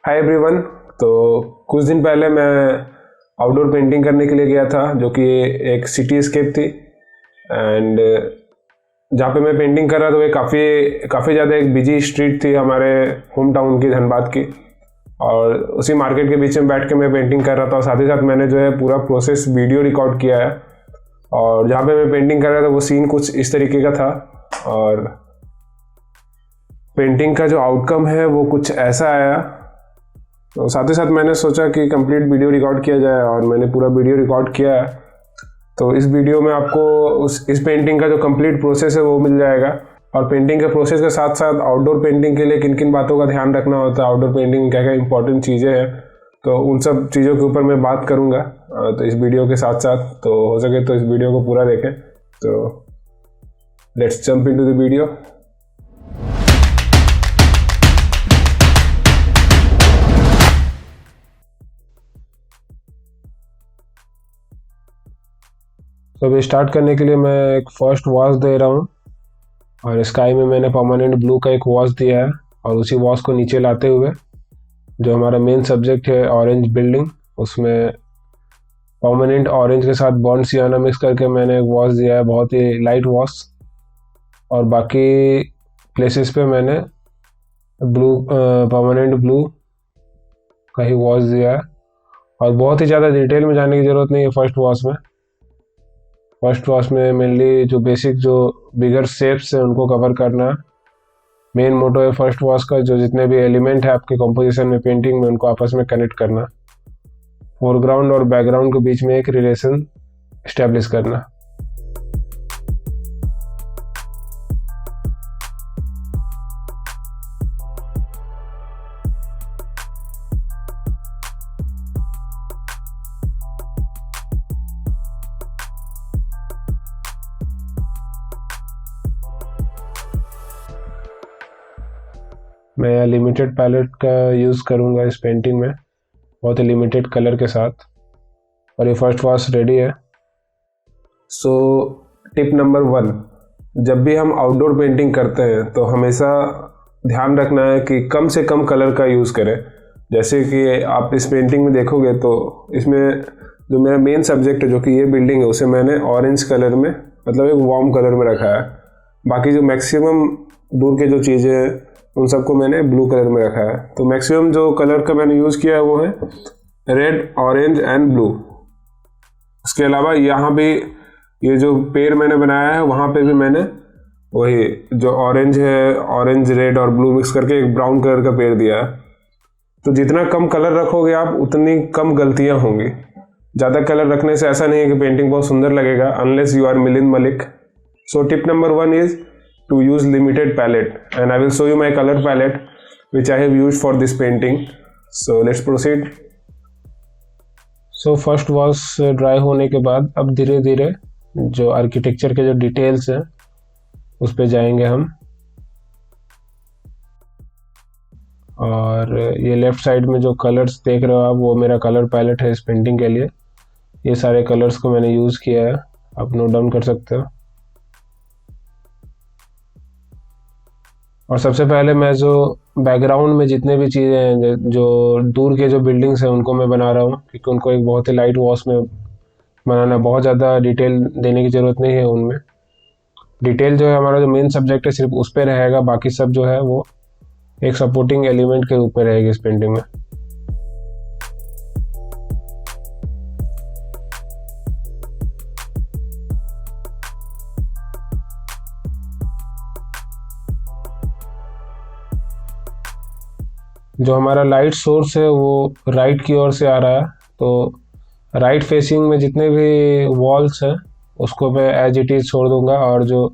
Hi everyone. तो कुछ दिन पहले मैं आउटडोर पेंटिंग करने के लिए गया था, जो कि एक सिटी स्केप थी। एंड जहाँ पे मैं पेंटिंग कर रहा था वो काफ़ी ज़्यादा एक बिजी स्ट्रीट थी हमारे होम टाउन की, धनबाद की। और उसी मार्केट के बीच में बैठ के मैं पेंटिंग कर रहा था। और साथ ही साथ मैंने जो है पूरा प्रोसेस वीडियो रिकॉर्ड किया है। और जहाँ पे मैं पेंटिंग कर रहा था वो सीन कुछ इस तरीके का था, और पेंटिंग का जो आउटकम है वो कुछ ऐसा आया। तो साथ ही साथ मैंने सोचा कि कंप्लीट वीडियो रिकॉर्ड किया जाए, और मैंने पूरा वीडियो रिकॉर्ड किया है। तो इस वीडियो में आपको इस पेंटिंग का जो कंप्लीट प्रोसेस है वो मिल जाएगा। और पेंटिंग के प्रोसेस के साथ साथ आउटडोर पेंटिंग के लिए किन किन बातों का ध्यान रखना होता है, आउटडोर पेंटिंग में क्या क्या इंपॉर्टेंट चीज़ें हैं, तो उन सब चीज़ों के ऊपर मैं बात करूँगा। तो इस वीडियो के साथ साथ तो हो सके तो इस वीडियो को पूरा देखें। तो let's jump into the video. तो अभी स्टार्ट करने के लिए मैं एक फर्स्ट वॉश दे रहा हूँ, और स्काई में मैंने परमानेंट ब्लू का एक वॉश दिया है। और उसी वॉश को नीचे लाते हुए जो हमारा मेन सब्जेक्ट है ऑरेंज बिल्डिंग, उसमें परमानेंट ऑरेंज के साथ बॉन्ड सियाना मिक्स करके मैंने एक वॉश दिया है, बहुत ही लाइट वॉश। और बाकी प्लेसेस पे मैंने परमानेंट ब्लू का ही वॉश दिया है। और बहुत ही ज़्यादा डिटेल में जाने की ज़रूरत नहीं है फर्स्ट वॉश में मेनली जो बेसिक जो बिगर शेप्स है उनको कवर करना। मेन मोटो है फर्स्ट वॉश का, जो जितने भी एलिमेंट है आपके कंपोजिशन में, पेंटिंग में, उनको आपस में कनेक्ट करना। फोरग्राउंड और बैकग्राउंड के बीच में एक रिलेशन इस्टेब्लिश करना। मैं लिमिटेड पैलेट का यूज़ करूँगा इस पेंटिंग में, बहुत ही लिमिटेड कलर के साथ। और ये फर्स्ट वॉश रेडी है। सो टिप नंबर 1, जब भी हम आउटडोर पेंटिंग करते हैं तो हमेशा ध्यान रखना है कि कम से कम कलर का यूज़ करें। जैसे कि आप इस पेंटिंग में देखोगे तो इसमें जो मेरा मेन सब्जेक्ट है, जो कि ये बिल्डिंग है, उसे मैंने ऑरेंज कलर में, मतलब एक वार्म कलर में रखा है। बाकी जो मैक्सिमम दूर के जो चीज़ें हैं उन सबको मैंने ब्लू कलर में रखा है। तो मैक्सिमम जो कलर का मैंने यूज़ किया है वो है रेड, ऑरेंज एंड ब्लू। उसके अलावा यहाँ भी ये जो पेड़ मैंने बनाया है वहाँ पे भी मैंने वही जो ऑरेंज है, ऑरेंज, रेड और ब्लू मिक्स करके एक ब्राउन कलर का पेड़ दिया है। तो जितना कम कलर रखोगे आप, उतनी कम गलतियाँ होंगी। ज़्यादा कलर रखने से ऐसा नहीं है कि पेंटिंग बहुत सुंदर लगेगा, unless you are Milind Malik. So tip number 1 is to use limited palette, and I will show you my color palette which I have used for this painting. So let's proceed. So first wash dry होने के बाद अब धीरे धीरे जो architecture के जो details हैं उस पे जाएंगे हम। और ये लेफ्ट साइड में जो कलर्स देख रहे हो आप, वो मेरा कलर पैलेट है इस पेंटिंग के लिए। ये सारे कलर्स को मैंने यूज़ किया है, आप नोट डाउन कर सकते हो। और सबसे पहले मैं जो बैकग्राउंड में जितने भी चीज़ें हैं, जो दूर के जो बिल्डिंग्स हैं, उनको मैं बना रहा हूँ, क्योंकि उनको एक बहुत ही लाइट वॉश में बनाना, बहुत ज़्यादा डिटेल देने की ज़रूरत नहीं है उनमें। डिटेल जो है हमारा जो मेन सब्जेक्ट है सिर्फ उस पर रहेगा, बाकी सब जो है वो एक सपोर्टिंग एलिमेंट के रूप में रहेगी इस पेंटिंग में। जो हमारा लाइट सोर्स है वो राइट की ओर से आ रहा है, तो राइट फेसिंग में जितने भी वॉल्स हैं उसको मैं एज इट इज़ छोड़ दूंगा, और जो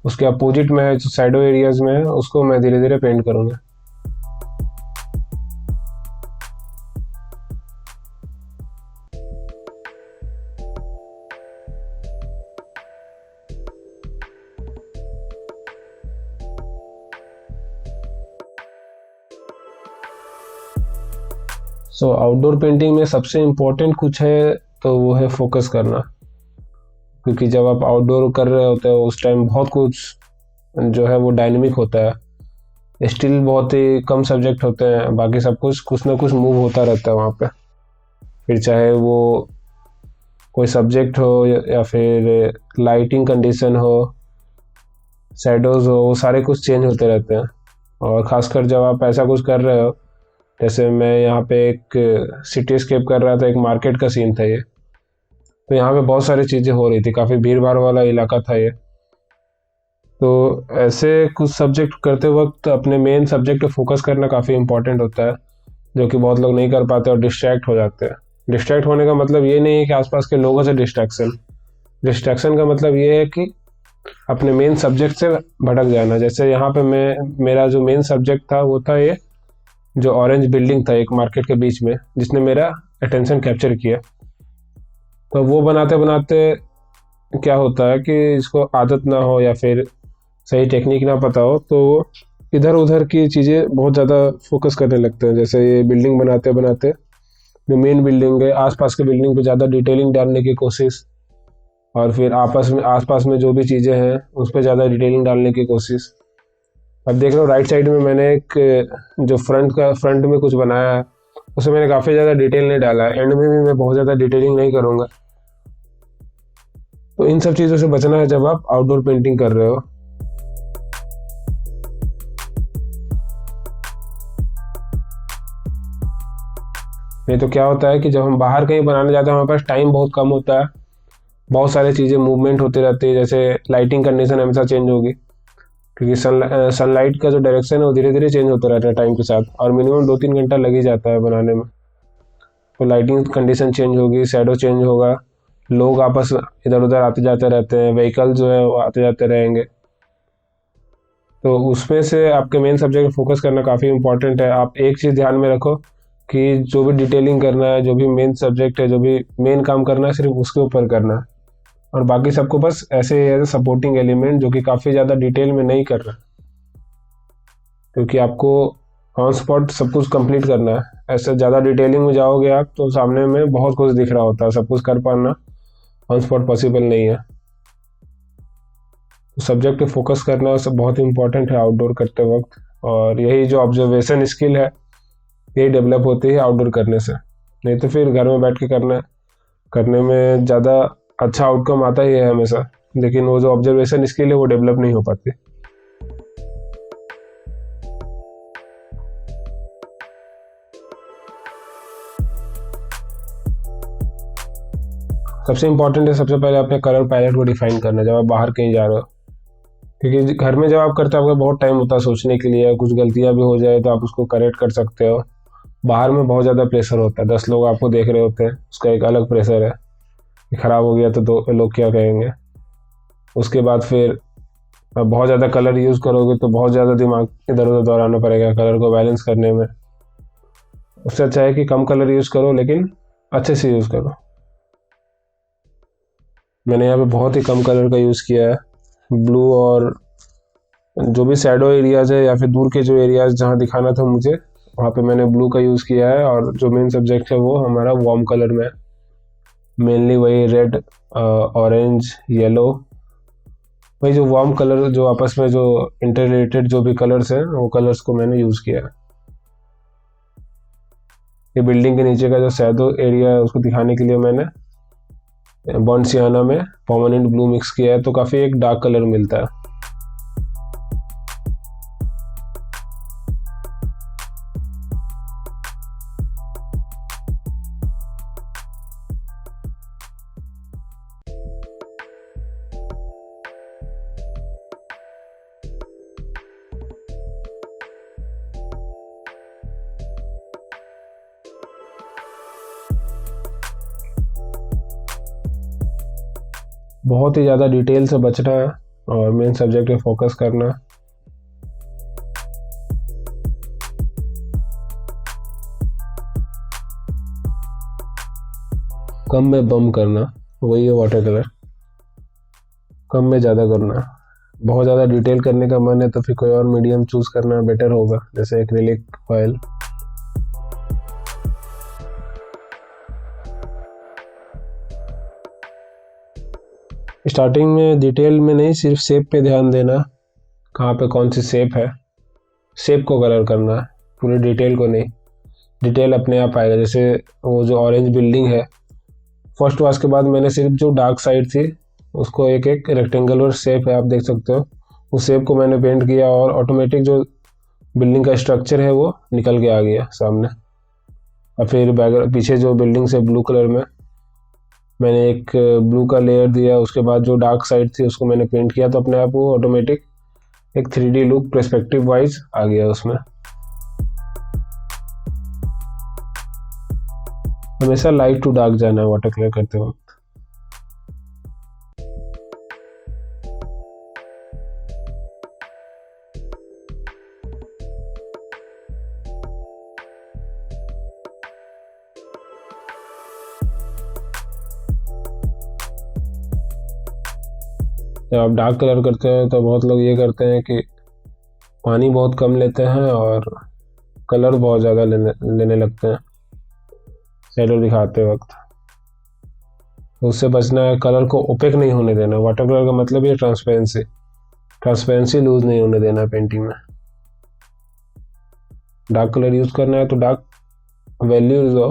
उसके अपोजिट में है, जो शैडो एरियाज में है, उसको मैं धीरे धीरे पेंट करूँगा। सो आउटडोर पेंटिंग में सबसे इम्पोर्टेंट कुछ है तो वो है फोकस करना, क्योंकि जब आप आउटडोर कर रहे होते हो उस टाइम बहुत कुछ जो है वो डायनेमिक होता है। स्टिल बहुत ही कम सब्जेक्ट होते हैं, बाकी सब कुछ ना कुछ मूव होता रहता है वहाँ पे। फिर चाहे वो कोई सब्जेक्ट हो या फिर लाइटिंग कंडीशन हो, शेडोज हो, वो सारे कुछ चेंज होते रहते हैं। और ख़ासकर जब आप ऐसा कुछ कर रहे हो, जैसे मैं यहाँ पे एक सिटी स्केप कर रहा था, एक मार्केट का सीन था ये, तो यहाँ पे बहुत सारी चीज़ें हो रही थी, काफ़ी भीड़ भाड़ वाला इलाका था ये। तो ऐसे कुछ सब्जेक्ट करते वक्त अपने मेन सब्जेक्ट पे फोकस करना काफ़ी इंपॉर्टेंट होता है, जो कि बहुत लोग नहीं कर पाते और डिस्ट्रैक्ट हो जाते हैं। डिस्ट्रैक्ट होने का मतलब ये नहीं है कि आसपास के लोगों से डिस्ट्रैक्शन। डिस्ट्रैक्शन का मतलब ये है कि अपने मेन सब्जेक्ट से भटक जाना। जैसे यहाँ पे मेरा जो मेन सब्जेक्ट था वो था ये जो ऑरेंज बिल्डिंग था एक मार्केट के बीच में, जिसने मेरा अटेंशन कैप्चर किया। तो वो बनाते बनाते क्या होता है कि इसको आदत ना हो या फिर सही टेक्निक ना पता हो, तो इधर उधर की चीज़ें बहुत ज़्यादा फोकस करने लगते हैं। जैसे ये बिल्डिंग बनाते बनाते जो मेन बिल्डिंग है, आसपास के बिल्डिंग पे ज़्यादा डिटेलिंग डालने की कोशिश, और फिर आपस में आसपास में जो भी चीज़ें हैं उस पर ज़्यादा डिटेलिंग डालने की कोशिश। अब देख लो राइट साइड में मैंने एक जो फ्रंट में कुछ बनाया है, उसमें मैंने काफ़ी ज़्यादा डिटेल नहीं डाला है। एंड में भी मैं बहुत ज़्यादा डिटेलिंग नहीं करूँगा। तो इन सब चीज़ों से बचना है जब आप आउटडोर पेंटिंग कर रहे हो। नहीं तो क्या होता है कि जब हम बाहर कहीं बनाने जाते हैं, हमारे पास टाइम बहुत कम होता है, बहुत सारी चीज़ें मूवमेंट होती रहती है। जैसे लाइटिंग कंडीशन हमेशा चेंज होगी, क्योंकि सनलाइट का जो डायरेक्शन है वो धीरे धीरे चेंज होता रहता है टाइम के साथ, और मिनिमम 2-3 घंटा लग ही जाता है बनाने में। तो लाइटिंग कंडीशन चेंज होगी, शैडो चेंज होगा, लोग आपस इधर उधर आते जाते रहते हैं, व्हीकल जो है वो आते जाते रहेंगे। तो उसमें से आपके मेन सब्जेक्ट फोकस करना काफ़ी इंपॉर्टेंट है। आप एक चीज़ ध्यान में रखो कि जो भी डिटेलिंग करना है, जो भी मेन सब्जेक्ट है, जो भी मेन काम करना है, सिर्फ उसके ऊपर करना है। और बाकी सबको बस ऐसे एज सपोर्टिंग एलिमेंट, जो कि काफ़ी ज़्यादा डिटेल में नहीं करना, क्योंकि आपको ऑन स्पॉट सब कुछ कंप्लीट करना है। ऐसे ज़्यादा डिटेलिंग में जाओगे आप तो सामने में बहुत कुछ दिख रहा होता है, सब कुछ कर पाना ऑन स्पॉट पॉसिबल नहीं है। तो सब्जेक्ट पे फोकस करना सब बहुत इंपॉर्टेंट है आउटडोर करते वक्त। और यही जो ऑब्जर्वेशन स्किल है, यही डेवलप होती है आउटडोर करने से। नहीं तो फिर घर में बैठ के करने में ज़्यादा अच्छा आउटकम आता ही है हमेशा, लेकिन वो जो ऑब्जर्वेशन स्किल है वो डेवलप नहीं हो पाती। सबसे इंपॉर्टेंट है सबसे पहले अपने कलर पैलेट को डिफाइन करना जब आप बाहर कहीं जा रहे हो, क्योंकि घर में जब आप करते हो आपका बहुत टाइम होता है सोचने के लिए, कुछ गलतियां भी हो जाए तो आप उसको करेक्ट कर सकते हो। बाहर में बहुत ज़्यादा प्रेशर होता है, 10 लोग आपको देख रहे होते हैं, उसका एक अलग प्रेशर है कि ख़राब हो गया तो दो लोग क्या कहेंगे। उसके बाद फिर आप बहुत ज़्यादा कलर यूज़ करोगे तो बहुत ज़्यादा दिमाग इधर उधर दौड़ाना पड़ेगा कलर को बैलेंस करने में। उससे अच्छा है कि कम कलर यूज़ करो, लेकिन अच्छे से यूज़ करो। मैंने यहाँ पे बहुत ही कम कलर का यूज़ किया है। ब्लू और जो भी शैडो एरियाज है या फिर दूर के जो एरियाज जहाँ दिखाना था मुझे, वहाँ पे मैंने ब्लू का यूज़ किया है। और जो मेन सब्जेक्ट है वो हमारा वार्म कलर में, मेनली वही रेड, ऑरेंज, येलो, वही जो वार्म कलर जो आपस में जो इंटर रिलेटेड जो भी कलर्स हैं वो कलर्स को मैंने यूज़ किया है। ये बिल्डिंग के नीचे का जो शैडो एरिया है उसको दिखाने के लिए मैंने बॉन्ड सियाना में परमानेंट ब्लू मिक्स किया है, तो काफ़ी एक डार्क कलर मिलता है। बहुत ही ज़्यादा डिटेल से बचना है और मेन सब्जेक्ट पे फोकस करना। कम में बम करना, वही है वाटर कलर। कम में ज़्यादा करना। बहुत ज़्यादा डिटेल करने का मन है तो फिर कोई और मीडियम चूज़ करना बेटर होगा, जैसे एक्रिलिक ऑयल। स्टार्टिंग में डिटेल में नहीं, सिर्फ शेप पे ध्यान देना, कहाँ पे कौन सी शेप है। शेप को कलर करना है, पूरे डिटेल को नहीं। डिटेल अपने आप आएगा। जैसे वो जो ऑरेंज बिल्डिंग है, फर्स्ट वॉश के बाद मैंने सिर्फ जो डार्क साइड थी उसको एक एक रेक्टेंगुलर शेप है, आप देख सकते हो, उस शेप को मैंने पेंट किया और ऑटोमेटिक जो बिल्डिंग का स्ट्रक्चर है वो निकल के आ गया सामने। और फिर पीछे जो बिल्डिंग से ब्लू कलर में मैंने एक ब्लू का लेयर दिया, उसके बाद जो डार्क साइड थी उसको मैंने पेंट किया, तो अपने आप वो ऑटोमेटिक एक 3D लुक पर्सपेक्टिव वाइज आ गया उसमें। हमेशा लाइट टू डार्क जाना है वाटर कलर करते वक्त। जब आप डार्क कलर करते हैं तो बहुत लोग ये करते हैं कि पानी बहुत कम लेते हैं और कलर बहुत ज़्यादा लेने लगते हैं शैडो दिखाते वक्त। तो उससे बचना है, कलर को ओपेक नहीं होने देना। वाटर कलर का मतलब ये ट्रांसपेरेंसी लूज नहीं होने देना पेंटिंग में। डार्क कलर यूज़ करना है तो डार्क वैल्यू दो,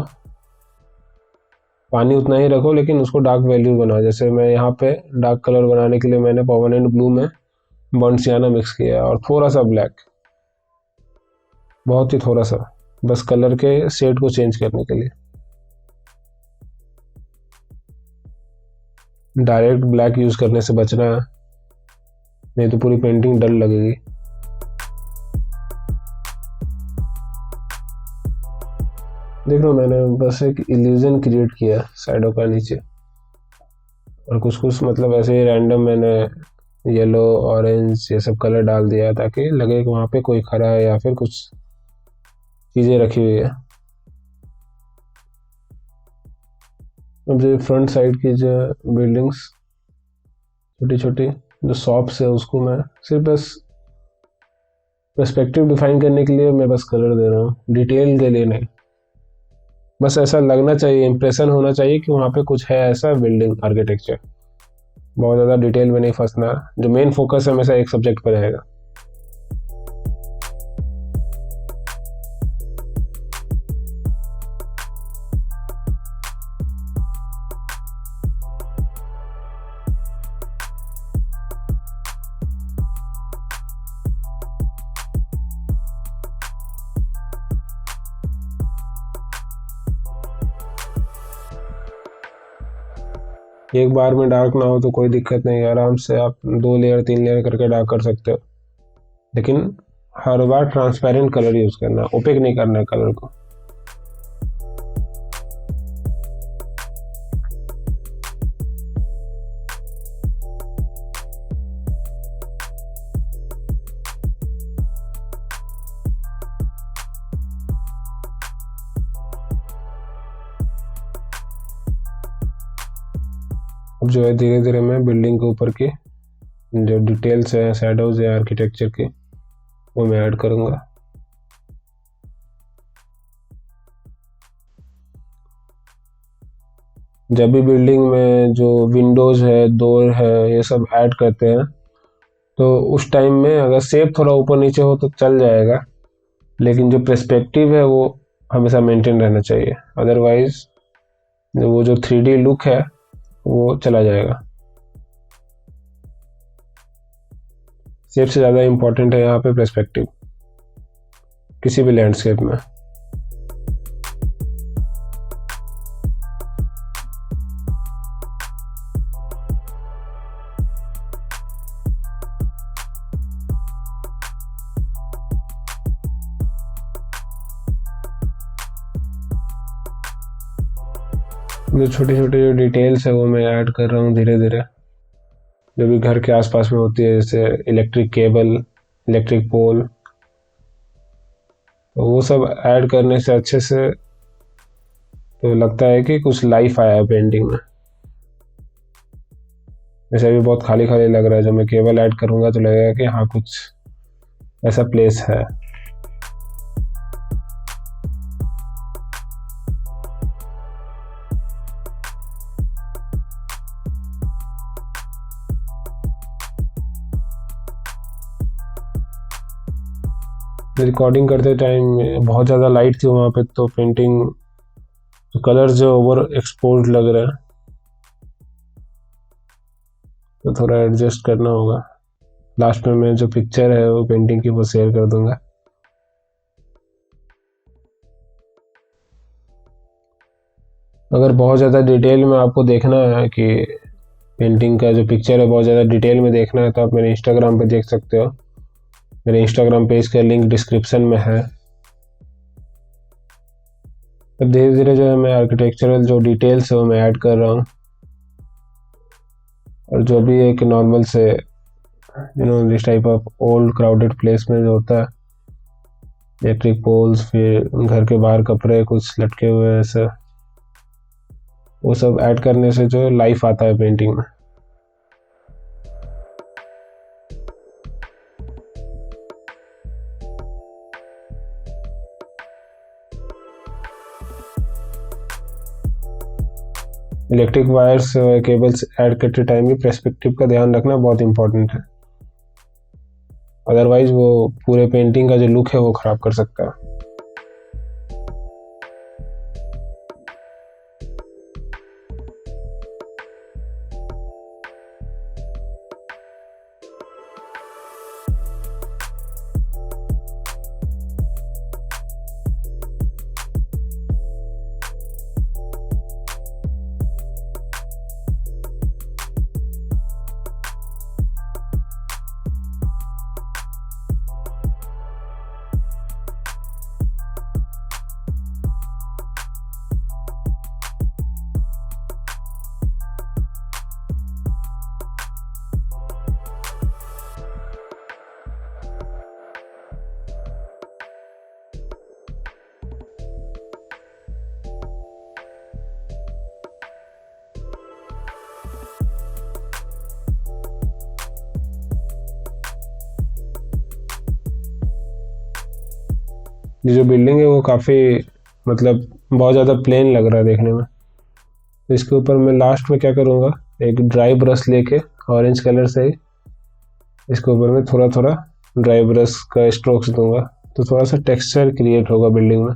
पानी उतना ही रखो लेकिन उसको डार्क वैल्यू बनाओ। जैसे मैं यहाँ पे डार्क कलर बनाने के लिए मैंने परमानेंट ब्लू में बर्न सियाना मिक्स किया और थोड़ा सा ब्लैक, बहुत ही थोड़ा सा, बस कलर के शेड को चेंज करने के लिए। डायरेक्ट ब्लैक यूज करने से बचना है, नहीं तो पूरी पेंटिंग डल लगेगी। देख लो, मैंने बस एक इल्यूजन क्रिएट किया साइडों का नीचे, और कुछ कुछ मतलब ऐसे ही रैंडम मैंने येलो ऑरेंज ये सब कलर डाल दिया ताकि लगे कि वहाँ पे कोई खड़ा है या फिर कुछ चीज़ें रखी हुई है। अब जो फ्रंट साइड की जो बिल्डिंग्स छोटी छोटी जो शॉप्स है उसको मैं सिर्फ बस पर्सपेक्टिव डिफाइन करने के लिए मैं बस कलर दे रहा हूँ, डिटेल के लिए नहीं। बस ऐसा लगना चाहिए, इंप्रेशन होना चाहिए कि वहाँ पे कुछ है ऐसा बिल्डिंग आर्किटेक्चर। बहुत ज़्यादा डिटेल में नहीं फंसना, जो मेन फोकस हमेशा एक सब्जेक्ट पर रहेगा। एक बार में डार्क ना हो तो कोई दिक्कत नहीं, आराम से आप 2 लेयर 3 लेयर करके डार्क कर सकते हो, लेकिन हर बार ट्रांसपेरेंट कलर यूज करना, ओपेक नहीं करना है कलर को। अब जो है धीरे धीरे मैं बिल्डिंग के ऊपर की जो डिटेल्स हैं, शैडोज है आर्किटेक्चर की, वो मैं ऐड करूँगा। जब भी बिल्डिंग में जो विंडोज है, डोर है, ये सब ऐड करते हैं तो उस टाइम में अगर शेप थोड़ा ऊपर नीचे हो तो चल जाएगा, लेकिन जो पर्सपेक्टिव है वो हमेशा मेंटेन रहना चाहिए, अदरवाइज वो जो 3D लुक है वो चला जाएगा। शेप से ज़्यादा इम्पोर्टेंट है यहाँ पे पर्सपेक्टिव किसी भी लैंडस्केप में। जो छोटे छोटे जो डिटेल्स है वो मैं ऐड कर रहा हूँ धीरे धीरे, जो भी घर के आसपास में होती है, जैसे इलेक्ट्रिक केबल, इलेक्ट्रिक पोल, तो वो सब ऐड करने से अच्छे से तो लगता है कि कुछ लाइफ आया है पेंटिंग में। वैसे अभी बहुत खाली खाली लग रहा है, जब मैं केबल ऐड करूँगा तो लगेगा कि हाँ कुछ ऐसा प्लेस है। रिकॉर्डिंग करते टाइम बहुत ज़्यादा लाइट थी वहाँ पे, तो पेंटिंग कलर जो ओवर एक्सपोज लग रहा है, तो थोड़ा एडजस्ट करना होगा। लास्ट में मैं जो पिक्चर है वो पेंटिंग की वो शेयर कर दूंगा। अगर बहुत ज़्यादा डिटेल में आपको देखना है कि पेंटिंग का जो पिक्चर है बहुत ज़्यादा डिटेल में देखना है, तो आप मेरे इंस्टाग्राम पे देख सकते हो। मेरे इंस्टाग्राम पेज का लिंक डिस्क्रिप्शन में है। अब धीरे धीरे जो है मैं आर्किटेक्चरल जो डिटेल्स है वो मैं ऐड कर रहा हूँ, और जो भी एक नॉर्मल से this type of old crowded place में जो होता है, इलेक्ट्रिक पोल्स, फिर घर के बाहर कपड़े कुछ लटके हुए ऐसे, वो सब ऐड करने से जो लाइफ आता है पेंटिंग में। इलेक्ट्रिक वायर्स केबल्स ऐड करते टाइम भी पर्सपेक्टिव का ध्यान रखना बहुत इंपॉर्टेंट है, अदरवाइज वो पूरे पेंटिंग का जो लुक है वो खराब कर सकता है। ये जो बिल्डिंग है वो काफ़ी मतलब बहुत ज़्यादा प्लेन लग रहा है देखने में, तो इसके ऊपर मैं लास्ट में क्या करूँगा, एक ड्राई ब्रश लेके ऑरेंज कलर से ही इसके ऊपर में थोड़ा थोड़ा ड्राई ब्रश का स्ट्रोक्स दूंगा, तो थोड़ा सा टेक्सचर क्रिएट होगा बिल्डिंग में।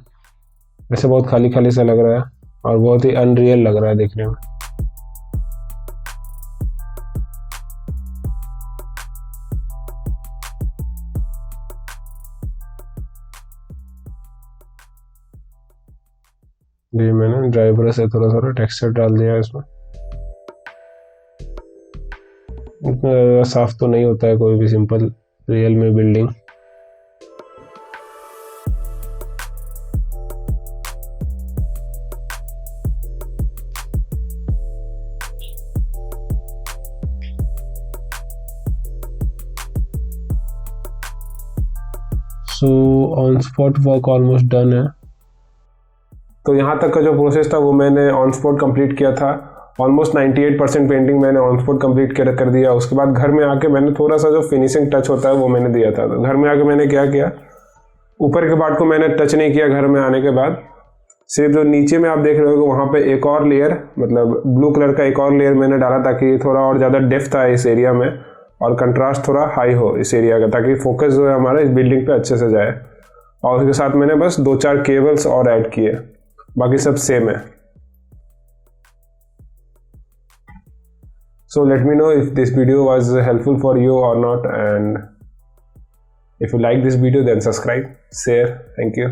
ऐसे बहुत खाली खाली सा लग रहा है और बहुत ही अनरियल लग रहा है देखने में। जी मैंने ड्राई ब्रश से थोड़ा थोड़ा टेक्सचर डाल दिया इसमें। इतना साफ तो नहीं होता है कोई भी सिंपल रियल में building. So on spot work almost done है। तो यहाँ तक का जो प्रोसेस था वो मैंने ऑन स्पॉट कंप्लीट किया था। ऑलमोस्ट 98% पेंटिंग मैंने ऑन स्पॉट कंप्लीट कर दिया। उसके बाद घर में आके मैंने थोड़ा सा जो फिनिशिंग टच होता है वो मैंने दिया था। तो घर में आके मैंने क्या किया, ऊपर के पार्ट को मैंने टच नहीं किया। घर में आने के बाद सिर्फ जो नीचे में आप देख रहे हो वहाँ पे एक और लेयर, मतलब ब्लू कलर का एक और लेयर मैंने डाला ताकि थोड़ा और ज़्यादा डेप्थ आए इस एरिया में और कंट्रास्ट थोड़ा हाई हो इस एरिया का, ताकि फोकस जो है हमारा इस बिल्डिंग पे अच्छे से जाए। और उसके साथ मैंने बस 2-4 केबल्स और ऐड किए, बाकी सब सेम है। So let me know if this video was helpful for you or not, and if you like this video then subscribe, share. Thank you.